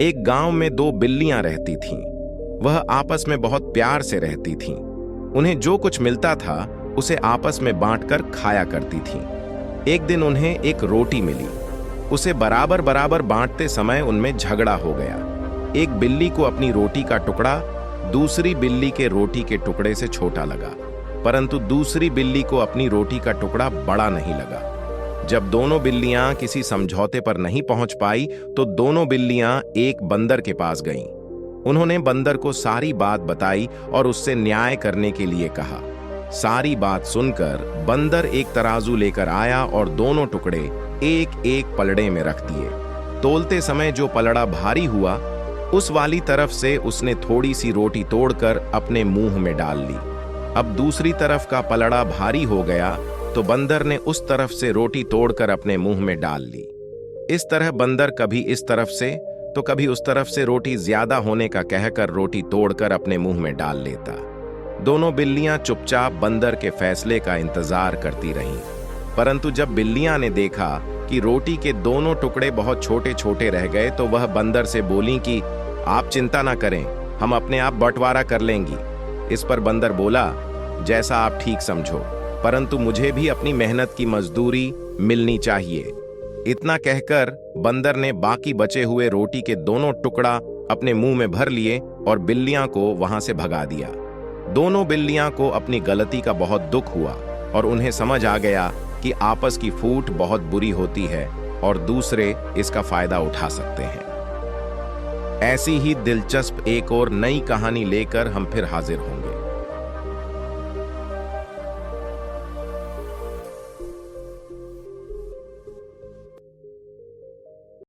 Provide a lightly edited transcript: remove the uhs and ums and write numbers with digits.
एक गांव में दो बिल्लियां रहती थीं। वह आपस में बहुत प्यार से रहती थीं। उन्हें जो कुछ मिलता था उसे आपस में बांटकर खाया करती थीं। एक दिन उन्हें एक रोटी मिली। उसे बराबर बराबर बांटते समय उनमें झगड़ा हो गया। एक बिल्ली को अपनी रोटी का टुकड़ा दूसरी बिल्ली के रोटी के टुकड़े से छोटा लगा, परंतु दूसरी बिल्ली को अपनी रोटी का टुकड़ा बड़ा नहीं लगा। जब दोनों बिल्लियां किसी समझौते पर नहीं पहुंच पाई तो दोनों बिल्लियां एक बंदर के पास गईं। उन्होंने बंदर को सारी बात बताई और उससे न्याय करने के लिए कहा। सारी बात सुनकर बंदर एक तराजू लेकर आया और दोनों टुकड़े एक एक पलड़े में रख दिए। तोलते समय जो पलड़ा भारी हुआ उस वाली तरफ से उसने थोड़ी सी रोटी तोड़कर अपने मुंह में डाल ली। अब दूसरी तरफ का पलड़ा भारी हो गया तो बंदर ने उस तरफ से रोटी तोड़कर अपने मुंह में डाल ली। इस तरह बंदर कभी इस तरफ से तो कभी उस तरफ से रोटी ज्यादा होने का कहकर रोटी तोड़कर अपने मुंह में डाल लेता। दोनों बिल्लियां चुपचाप बंदर के फैसले का इंतजार करती रहीं, परंतु जब बिल्लियां ने देखा कि रोटी के दोनों टुकड़े बहुत छोटे छोटे रह गए तो वह बंदर से बोली कि आप चिंता ना करें, हम अपने आप बंटवारा कर लेंगी। इस पर बंदर बोला, जैसा आप ठीक समझो, परंतु मुझे भी अपनी मेहनत की मजदूरी मिलनी चाहिए। इतना कहकर बंदर ने बाकी बचे हुए रोटी के दोनों टुकड़ा अपने मुंह में भर लिए और बिल्लियां को वहां से भगा दिया। दोनों बिल्लियां को अपनी गलती का बहुत दुख हुआ और उन्हें समझ आ गया कि आपस की फूट बहुत बुरी होती है और दूसरे इसका फायदा उठा सकते हैं। ऐसी ही दिलचस्प एक और नई कहानी लेकर हम फिर हाजिर होंगे।